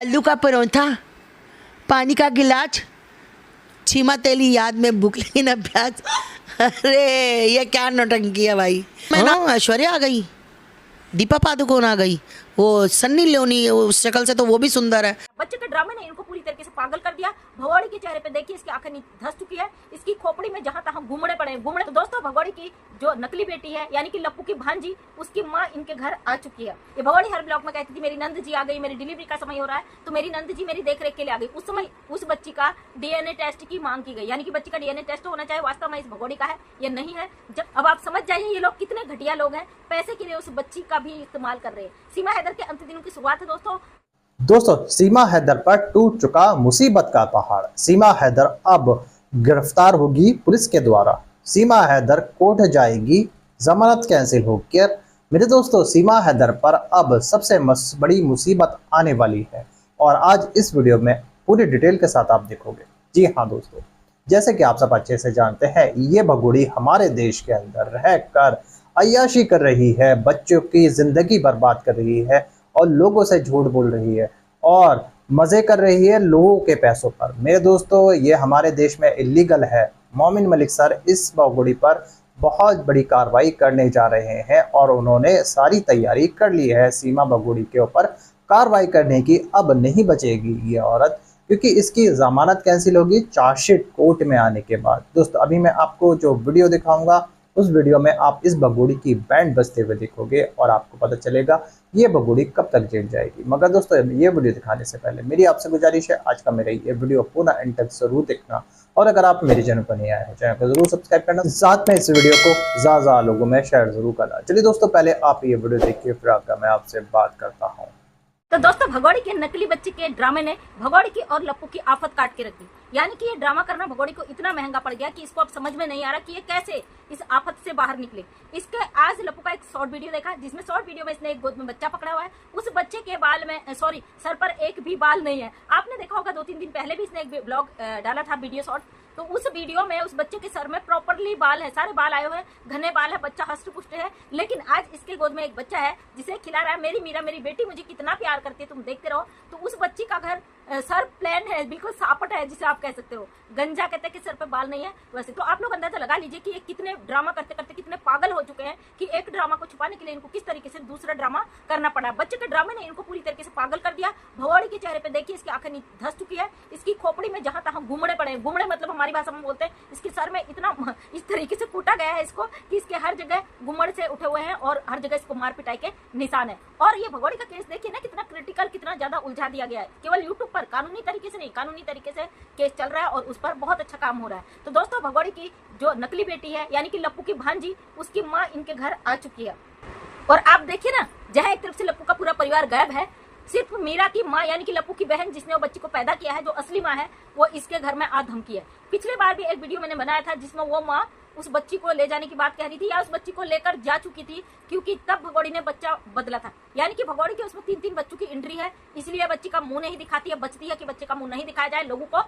आलू का परोठा, पानी का गिलास, छीमा तेली याद में भूख लगी ना प्याज। अरे ये क्या नौटंकी है भाई। मैं ना ऐश्वर्या आ गई, दीपा पादुकोण आ गई, वो सन्नी लियोनी, उस शक्ल से तो वो भी सुंदर है। बच्चे के ड्रामे ने इनको पूरी तरीके से पागल कर दिया। भगोड़ी के चेहरे पे देखिए, इसकी आंखें धंस चुकी है, इसकी खोपड़ी में जहां तहां घुमड़े पड़े घुमड़े। तो दोस्तों, भगोड़ी की जो नकली बेटी है यानी कि लप्पू की भांजी, उसकी माँ इनके घर आ चुकी है। ये भगोड़ी हर ब्लॉग में कहती थी मेरी नंद जी आ गई, मेरी डिलीवरी का समय हो रहा है तो मेरी नंद जी मेरी देख रेख के लिए आ गई। उस समय उस बच्ची का डीएनए टेस्ट की मांग की गई, यानी कि बच्ची का डीएनए टेस्ट होना चाहिए। वास्तव में इस भगोड़ी का है, ये नहीं है। जब अब आप समझ जाइए ये लोग कितने घटिया लोग हैं, पैसे के लिए उस बच्ची का भी इस्तेमाल कर रहे हैं। सीमा हैदर के अंत दिनों की शुरुआत है दोस्तों, सीमा हैदर पर टूट चुका मुसीबत का पहाड़। सीमा हैदर अब गिरफ्तार होगी पुलिस के द्वारा। सीमा हैदर कोर्ट जाएगी, जमानत कैंसिल होकर। मेरे दोस्तों, सीमा हैदर पर अब सबसे बड़ी मुसीबत आने वाली है और आज इस वीडियो में पूरी डिटेल के साथ आप देखोगे। जी हाँ दोस्तों, जैसे कि आप सब अच्छे से जानते हैं, ये भगोड़ी हमारे देश के अंदर रहकर अय्याशी कर रही है, बच्चों की जिंदगी बर्बाद कर रही है और लोगों से झूठ बोल रही है और मजे कर रही है लोगों के पैसों पर। मेरे दोस्तों, ये हमारे देश में इलीगल है। मोमिन मलिक सर इस भगोड़ी पर बहुत बड़ी कार्रवाई करने जा रहे हैं और उन्होंने सारी तैयारी कर ली है। सीमा भगोड़ी के ऊपर कार्रवाई करने की अब नहीं बचेगी ये औरत, क्योंकि इसकी जमानत कैंसिल होगी चार्जशीट कोर्ट में आने के बाद। दोस्तों, अभी मैं आपको जो वीडियो दिखाऊंगा उस वीडियो में आप इस भगोड़ी की बैंड बजते हुए देखोगे और आपको पता चलेगा ये भगोड़ी कब तक जेल जाएगी। मगर दोस्तों, ये वीडियो दिखाने से पहले मेरी आपसे गुजारिश है, आज का मेरा ये वीडियो पूरा एंड तक जरूर देखना और अगर आप मेरे चैनल पर नहीं आए हैं, चैनल को जरूर सब्सक्राइब करना, साथ में इस वीडियो को ज्यादा लोगों में शेयर जरूर करना। चलिए दोस्तों, पहले आप ये वीडियो देखिए, फिर आपका मैं आपसे बात करता हूँ। तो दोस्तों, भगोड़ी के नकली बच्चे के ड्रामे ने भगोड़ी की और लप्पू की आफत काट के रख दी। यानी कि ये ड्रामा करना भगोड़ी को इतना महंगा पड़ गया कि इसको अब समझ में नहीं आ रहा कि ये कैसे इस आफत से बाहर निकले। इसके आज लप्पू का एक शॉर्ट वीडियो देखा, जिसमें शॉर्ट वीडियो में इसने एक गोद में बच्चा पकड़ा हुआ है। उस बच्चे के बाल में सर पर एक भी बाल नहीं है। आपने देखा होगा 2-3 दिन पहले भी इसने एक ब्लॉग डाला था, वीडियो शॉर्ट। तो उस वीडियो में उस बच्चे के सर में प्रॉपरली बाल है, सारे बाल आए हुए हैं, घने बाल है, बच्चा हष्ट पुष्ट है। लेकिन आज इसके गोद में एक बच्चा है जिसे खिला रहा है मेरी मीरा, मेरी बेटी मुझे कितना प्यार करती है, तुम देखते रहो। तो उस बच्ची का घर सर प्लेन है, बिल्कुल सापट है, जिसे आप कह सकते हो। गंजा कहते हैं कि सर पे बाल नहीं है वैसे। तो आप लोग अंदाजा लगा लीजिए कि ये कितने ड्रामा करते करते कितने पागल हो चुके हैं कि एक ड्रामा को छुपाने के लिए इनको किस तरीके से दूसरा ड्रामा करना पड़ा। बच्चे के ड्रामे ने इनको पूरी तरीके से पागल कर दिया। भगोड़ी के चेहरे पे देखिए, इसकी आंखें धंस चुकी है, इसकी खोपड़ी में जहां तहां घुमड़े पड़े घुमड़े मतलब हमारी भाषा में बोलते हैं। इसके सर में इतना इस तरीके से कूटा गया है इसको कि इसके हर जगह घुमड़ से उठे हुए हैं और हर जगह इसको मार पिटाई के निशान है। और ये भगोड़ी का केस देखिए ना, कितना क्रिटिकल, कितना ज्यादा उलझा दिया गया है। केवल यूट्यूब पर कानूनी तरीके से नहीं, कानूनी तरीके से केस चल रहा है और उस पर बहुत अच्छा काम हो रहा है। तो दोस्तों, भगोड़ी की जो नकली बेटी है यानी कि लप्पू की भांजी, उसकी माँ इनके घर आ चुकी है। और आप देखिए ना, जहाँ एक तरफ से लप्पू का पूरा परिवार गायब है, सिर्फ मीरा की माँ यानी कि लप्पू की बहन, जिसने वो बच्ची को पैदा किया है, जो असली माँ है, वो इसके घर में आ धमकी है। पिछले बार भी एक वीडियो मैंने बनाया था जिसमें वो माँ उस बच्ची को ले जाने की बात कह रही थी, या उस बच्ची को लेकर जा चुकी थी, क्योंकि तब भगोड़ी ने बच्चा बदला था। यानी कि भगोड़ी के उसमें 3-3 बच्चों की एंट्री है, इसलिए बच्ची का मुंह नहीं दिखाती है, बचती है कि बच्चे का मुंह नहीं दिखाया जाए, लोगों को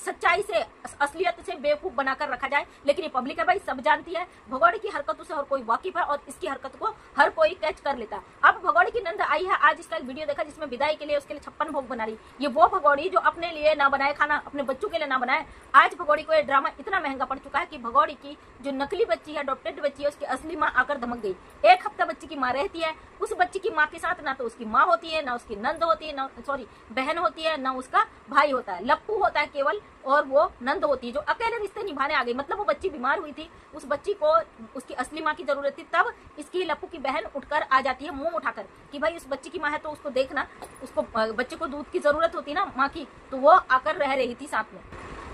सच्चाई से, असलियत से बेवकूफ बनाकर रखा जाए। लेकिन ये पब्लिक है भाई, सब जानती है। भगोड़ी की हरकतों से हर कोई वाकिफ है और इसकी हरकत को हर कोई कैच कर लेता है। अब भगोड़ी की नंद आई है, आज इसका एक वीडियो देखा जिसमें विदाई के लिए उसके लिए 56 भोग बना रही। ये वो भगोड़ी जो अपने लिए ना बनाए खाना, अपने बच्चों के लिए ना बनाए। आज भगोड़ी को ये ड्रामा इतना महंगा पड़ चुका है कि भगोड़ी की जो नकली बच्ची है, अडॉप्टेड बच्ची है, उसकी असली माँ आकर धमक गई। एक हफ्ता बच्ची की माँ रहती है, उस बच्ची की माँ के साथ ना तो उसकी माँ होती है, ना उसकी नंद होती है, ना बहन होती है, ना उसका भाई होता है, लप्पू होता है केवल, और वो नंद होती है जो अकेले रिश्ते निभाने आ गई। मतलब वो बच्ची बीमार हुई थी, उस बच्ची को उसकी असली माँ की जरूरत थी, तब इसकी लप्पू की बहन उठकर आ जाती है मुंह उठाकर कि भाई उस बच्ची की माँ है तो उसको देखना, उसको बच्चे को दूध की जरूरत होती है ना माँ की, तो वो आकर रह रही थी साथ में।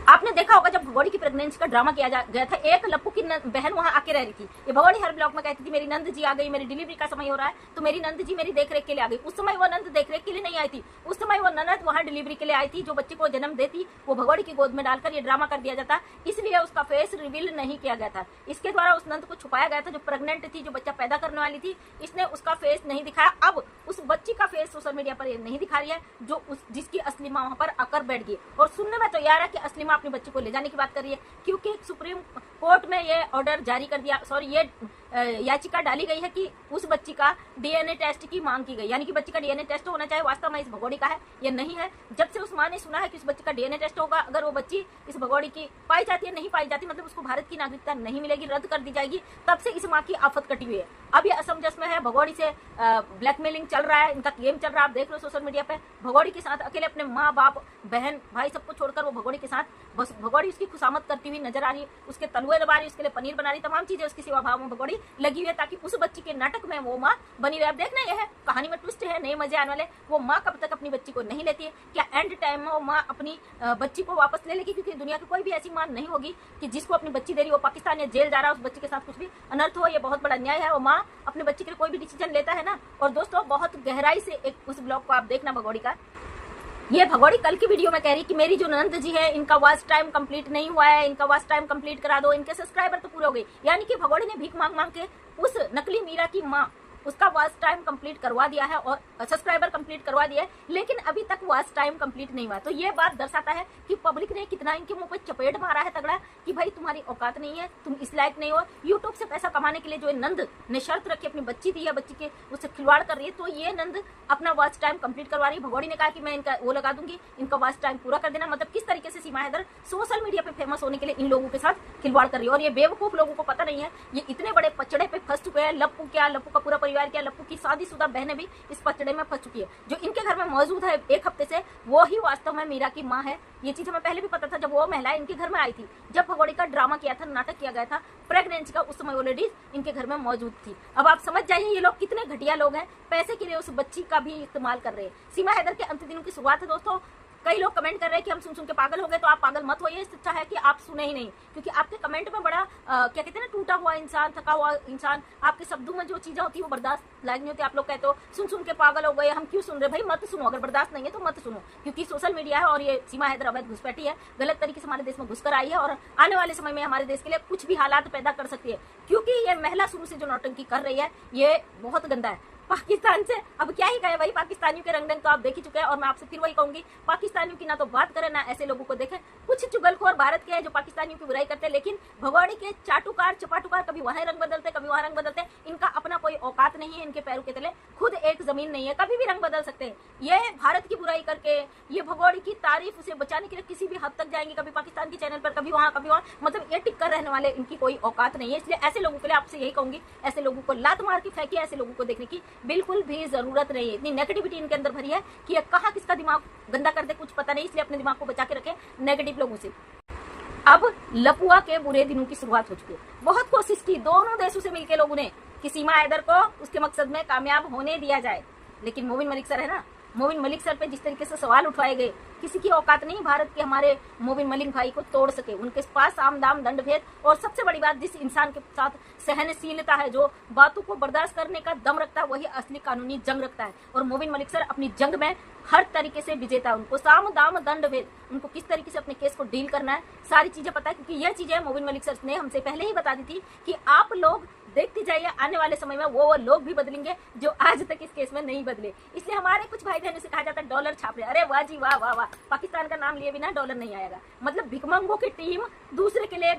आपने देखा होगा जब भगोड़ी की प्रेगनेंसी का ड्रामा किया गया था, एक लप्पू की बहन वहां आके रह रही थी। ये भगोड़ी हर ब्लॉग में कहती थी मेरी नंद जी आ गई, मेरी डिलीवरी का समय हो रहा है तो मेरी नंद जी मेरी देखरेख के लिए आ गई। उस समय वो नंद देखरेख के लिए नहीं आई थी, उस समय वो ननद वहां डिलीवरी के लिए आई थी। जो बच्चे को जन्म देती वो भगोड़ी की गोद में डालकर ये ड्रामा कर दिया जाता, इसलिए उसका फेस रिवील नहीं किया गया था। इसके द्वारा उस नंद को छुपाया गया था जो प्रेग्नेंट थी, जो बच्चा पैदा करने वाली थी, इसने उसका फेस नहीं दिखाया। अब उस बच्ची का फेस सोशल मीडिया पर नहीं दिखा रही है, जो जिसकी असली माँ वहां पर आकर बैठ गई। और सुनने में तो यार है कि असली माँ अपने बच्चे को ले जाने की बात कर रही है, क्योंकि सुप्रीम कोर्ट में ये ऑर्डर जारी कर दिया, ये याचिका डाली गई है कि उस बच्ची का डीएनए टेस्ट की मांग की गई, यानी कि बच्ची का डीएनए टेस्ट होना चाहिए वास्तव में इस भगोड़ी का है या नहीं है। जब से उस माँ ने सुना है कि उस बच्ची का डीएनए टेस्ट होगा, अगर वो बच्ची इस भगोड़ी की पाई जाती है, नहीं पाई जाती, मतलब उसको भारत की नागरिकता नहीं मिलेगी, रद्द कर दी जाएगी, तब से इस माँ की आफत कटी हुई है। अब ये असमंजस में है, भगोड़ी से ब्लैकमेलिंग चल रहा है, इनका गेम चल रहा है, आप देख लो सोशल मीडिया पे। भगोड़ी के साथ अकेले अपने माँ बाप बहन भाई सबको छोड़कर वो भगोड़ी के साथ, बस भगोड़ी उसकी खुशामद करती हुई नजर आ रही है, उसके तलुए दबा रही है, उसके लिए पनीर बना रही, तमाम चीजें उसकी सेवा भाव में भगोड़ी लगी हुई है, ताकि उस बच्ची के नाटक में वो माँ बनी हुई है। अब देखना यह है, कहानी में ट्विस्ट है, नए मजे आने वाले। वो माँ कब तक अपनी बच्ची को नहीं लेती है, क्या एंड टाइम में वो माँ अपनी बच्ची को वापस ले लेगी? क्योंकि दुनिया की कोई भी ऐसी माँ नहीं होगी कि जिसको अपनी बच्ची दे रही हो पाकिस्तान या जेल जा रहा है, उस बच्ची के साथ कुछ भी अनर्थ हो। ये बहुत बड़ा अन्याय है। वो माँ अपने बच्चे के लिए कोई भी डिसीजन लेता है ना। और दोस्तों बहुत गहराई से एक उस ब्लॉग को आप देखना भगोड़ी का। ये भगोड़ी कल की वीडियो में कह रही कि मेरी जो नंद जी है इनका वॉच टाइम कंप्लीट नहीं हुआ है, इनका वॉच टाइम कंप्लीट करा दो, इनके सब्सक्राइबर तो पूरे हो गए। यानी कि भगोड़ी ने भीख मांग मांग के उस नकली मीरा की माँ उसका वॉच टाइम कंप्लीट करवा दिया है और सब्सक्राइबर कंप्लीट करवा दिया है, लेकिन अभी तक वॉच टाइम कंप्लीट नहीं हुआ। तो ये बात दर्शाता है कि पब्लिक ने कितना इनके मुंह पे चपेट मारा है तगड़ा कि भाई तुम्हारी औकात नहीं है, तुम इस लायक नहीं हो। यूट्यूब से पैसा कमाने के लिए जो नंद ने शर्त रखी, अपनी बच्ची दी है, बच्ची के उससे खिलवाड़ कर रही है, तो ये नंद अपना वॉच टाइम कंप्लीट करवा रही है। भगोड़ी ने कहा कि मैं इनका वो लगा दूंगी, इनका वॉच टाइम पूरा कर देना। मतलब किस तरीके से सीमा हैदर सोशल मीडिया पे फेमस होने के लिए इन लोगों के साथ खिलवाड़ कर रही है। और ये बेवकूफ लोगों को पता नहीं है, ये इतने बड़े पचड़े पे फंस चुके हैं। लप्पू क्या, लप्पू का पूरा परिवार क्या, लप्पू की शादीशुदा बहनें भी इस पचड़े में फंस चुकी है। जो इनके घर में मौजूद है एक हफ्ते से, वो ही वास्तव में मीरा की माँ है। ये चीज हमें पहले भी पता था, जब वो महिला इनके घर में आई थी, जब भगोड़ी का ड्रामा किया था, नाटक किया गया था प्रेगनेंसी का, उस समय वो लेडीज इनके घर में मौजूद थी। अब आप समझ जाइए ये लोग कितने घटिया लोग हैं, पैसे के लिए उस बच्ची का भी इस्तेमाल कर रहे हैं। सीमा हैदर के अंतिम दिनों की शुरुआत है दोस्तों। कई लोग कमेंट कर रहे हैं कि हम सुन सुन के पागल हो गए, तो आप पागल मत होइए। इससे अच्छा है कि आप सुने ही नहीं, क्योंकि आपके कमेंट में बड़ा क्या कहते हैं ना, टूटा हुआ इंसान, थका हुआ इंसान, आपके शब्दों में जो चीजें होती है वो बर्दाश्त लायक नहीं होती। आप लोग कहते हो सुन सुन के पागल हो गए, हम क्यों सुन रहे? भाई मत सुनो, अगर बर्दाश्त नहीं है तो मत सुनो, क्योंकि सोशल मीडिया है और ये सीमा हैदर अवैध घुसपैठी है, गलत तरीके से हमारे देश में घुसकर आई है और आने वाले समय में हमारे देश के लिए कुछ भी हालात पैदा कर सकती है। क्योंकि ये महिला शुरू से जो नौटंकी कर रही है ये बहुत गंदा है। पाकिस्तान से अब क्या ही कहे भाई, पाकिस्तानियों के रंग तो आप देख ही चुके हैं। और मैं आपसे फिर वही कहूंगी, पाकिस्तानियों की ना तो बात करें ना ऐसे लोगों को देखें। कुछ चुगलखोर भारत के हैं जो पाकिस्तानियों की बुराई करते हैं, लेकिन भगोड़ी के चाटुकार चपाटुकार कभी वहां रंग बदलते, कभी वहां रंग बदलते। इनका अपना कोई औकात नहीं है, इनके पैरों के तले खुद एक जमीन नहीं है, कभी भी रंग बदल सकते हैं। ये भारत की बुराई करके, ये भगोड़ी की तारीफ उसे बचाने के लिए किसी भी हद तक जाएंगे, कभी पाकिस्तान के चैनल पर, कभी वहां कभी वहां, मतलब ये टिक कर रहने वाले इनकी कोई औकात नहीं है। इसलिए ऐसे लोगों के लिए आपसे यही कहूंगी, ऐसे लोगों को लात मार के फेंकिए, ऐसे लोगों को देखने की बिल्कुल भी जरूरत नहीं है। इतनी नेगेटिविटी इनके अंदर भरी है कि ये कहाँ किसका दिमाग गंदा कर दे कुछ पता नहीं। इसलिए अपने दिमाग को बचा के रखें नेगेटिव लोगों से। अब लपुआ के बुरे दिनों की शुरुआत हो चुकी है। बहुत कोशिश की दोनों देशों से मिलकर लोगों ने कि सीमा हैदर को उसके मकसद में कामयाब होने दिया जाए, लेकिन मोमिन मलिक सर है ना, मोमिन मलिक सर पे जिस तरीके से सवाल उठाए गए, किसी की औकात नहीं भारत के हमारे मोमिन मलिक भाई को तोड़ सके। उनके पास साम दाम दंड भेद, और सबसे बड़ी बात, जिस इंसान के साथ सहनशीलता है, जो बातों को बर्दाश्त करने का दम रखता है, वही असली कानूनी जंग रखता है। और मोमिन मलिक सर अपनी जंग में हर तरीके से विजेता है। उनको साम दाम दंड भेद, उनको किस तरीके से अपने केस को डील करना है, सारी चीजें पता है। क्योंकि यह चीजें मोमिन मलिक सर ने हमसे पहले ही बता दी थी कि आप लोग देखते जाइए, आने वाले समय में वो लोग भी बदलेंगे जो आज तक इस केस में नहीं बदले। इसलिए हमारे कुछ भाई बहनों से कहा जाता है डॉलर छाप रहे। अरे वाह जी वाह वाह वाह, पाकिस्तान का नाम लिए बिना डॉलर नहीं आएगा। मतलब भिखमंगों की टीम दूसरे के लिए,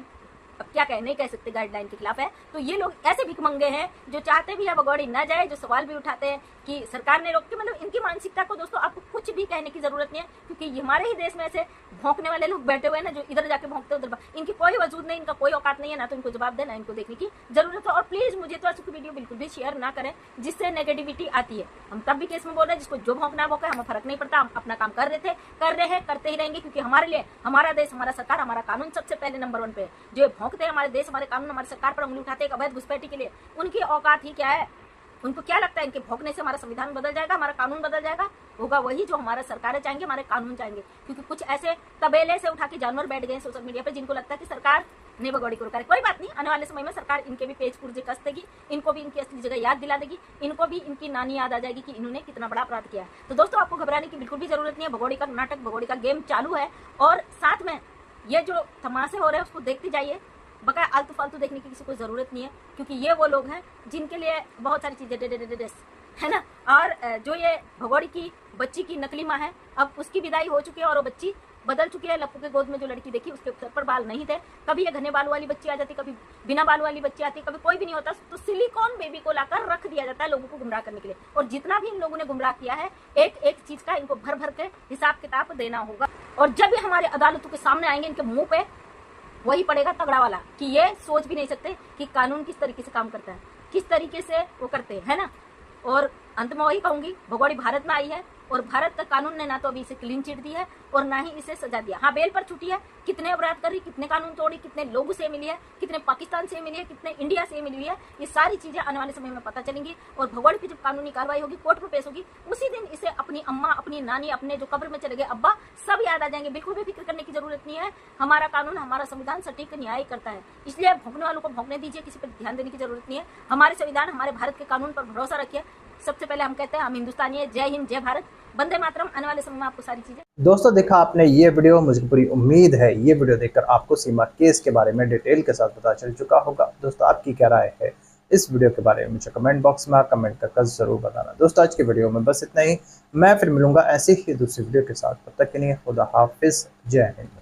अब क्या कहे, नहीं कह सकते, गाइडलाइन के खिलाफ है। तो ये लोग ऐसे भिखमंगे हैं जो चाहते भी है भगोड़ी न जाए, जो सवाल भी उठाते हैं कि सरकार ने रोक के, मतलब इनकी मानसिकता को दोस्तों आपको कुछ भी कहने की जरूरत नहीं है, क्योंकि हमारे ही देश में ऐसे भौंकने वाले लोग बैठे हुए हैं ना, जो इधर जाके भौंकते उधर, इनकी कोई वजूद नहीं, इनका कोई औकात नहीं है, ना तो इनको जवाब देना, इनको देखने की जरूरत है। और प्लीज मुझे तो ऐसी वीडियो बिल्कुल भी शेयर ना करें जिससे नेगेटिविटी आती है। हम तब भी केस में बोल रहे हैं, जिसको जो भौंकना भौंका, हमें फर्क नहीं पड़ता, हम अपना काम कर रहे थे, कर रहे हैं, करते ही रहेंगे, क्योंकि हमारे लिए हमारा देश, हमारा सरकार, हमारा कानून सबसे पहले नंबर 1 पे है। जो भौंकते हैं हमारे देश, हमारे कानून, हमारी सरकार पर उंगली उठाते हैं अवैध घुसपैठी के लिए, उनकी औकात ही क्या है? उनको क्या लगता है इनके भौंकने से हमारा संविधान बदल जाएगा, हमारा कानून बदल जाएगा? होगा वही जो हमारा सरकारें चाहेंगे, हमारे कानून चाहेंगे। क्योंकि कुछ ऐसे तबेले से उठा के जानवर बैठ गए सोशल मीडिया पे, जिनको लगता है कि सरकार ने भगोड़ी को रोका। कोई बात नहीं, आने वाले समय में सरकार इनके भी पेज पुर्जे कस देगी, इनको भी इनकी असली जगह याद दिला देगी, इनको भी इनकी नानी याद आ जाएगी कि इन्होंने कितना बड़ा अपराध किया है। तो दोस्तों आपको घबराने की बिल्कुल भी जरूरत नहीं है। भगोड़ी का नाटक, भगोड़ी का गेम चालू है, और साथ में ये जो तमाशे हो रहे हैं उसको देखते जाइए। बकाया आलतू फालतू देखने की किसी को जरूरत नहीं है, क्योंकि ये वो लोग हैं जिनके लिए बहुत सारी चीजें है ना। और जो ये भगोड़ी की बच्ची की नकली माँ है, अब उसकी विदाई हो चुकी है और वो बच्ची बदल चुकी है। लप्पू के गोद में जो लड़की देखी उसके सर पर बाल नहीं थे। कभी ये घने बालों वाली बच्ची आ जाती, कभी बिना बालों वाली बच्ची आती, कभी कोई भी नहीं होता, तो सिलिकॉन बेबी को लाकर रख दिया जाता है लोगों को गुमराह करने के लिए। और जितना भी इन लोगों ने गुमराह किया है, एक एक चीज का इनको भर भर के हिसाब किताब देना होगा। और जब ये हमारे अदालतों के सामने आएंगे, इनके मुंह पे वही पड़ेगा तगड़ा वाला कि ये सोच भी नहीं सकते कि कानून किस तरीके से काम करता है, किस तरीके से वो करते हैं, है ना। और अंत में वही कहूंगी, भगोड़ी भारत में आई है और भारत का कानून ने ना तो अभी इसे क्लीन चिट दी है और ना ही इसे सजा दिया। हाँ, बेल पर छुट्टी है, कितने अपराध कर रही, कितने कानून तोड़ी, कितने लोगों से मिली है, कितने पाकिस्तान से मिली है, कितने इंडिया से मिली है, ये सारी चीजें आने वाले समय में पता चलेंगी। और भगोड़ी की जब कानूनी कार्रवाई होगी, कोर्ट में पेश होगी, उसी दिन इसे अपनी अम्मा, अपनी नानी, अपने जो कब्र में चले गए अब्बा, सब याद आ जाएंगे। बिल्कुल भी फिक्र करने की जरूरत नहीं है। हमारा कानून, हमारा संविधान सटीक न्याय करता है, इसलिए भोगने वालों को भोगने दीजिए, किसी पर ध्यान देने की जरूरत नहीं है। हमारे संविधान, हमारे भारत के कानून पर भरोसा रखिए। सबसे पहले हम कहते हैं हम हिंदुस्तानी है। जय हिंद, जय भारत, वंदे मातरम। आने वाले समय में आपको सारी चीजें। दोस्तों देखा आपने ये वीडियो, मुझे पूरी उम्मीद है ये वीडियो देखकर आपको सीमा केस के बारे में डिटेल के साथ पता चल चुका होगा। दोस्तों आपकी क्या राय है इस वीडियो के बारे में मुझे कमेंट बॉक्स में कमेंट कर जरूर बताना। दोस्तों आज के वीडियो में बस इतना ही, मैं फिर मिलूंगा ऐसे ही दूसरी वीडियो के साथ। तब तक के लिए खुदा हाफिज, जय हिंद।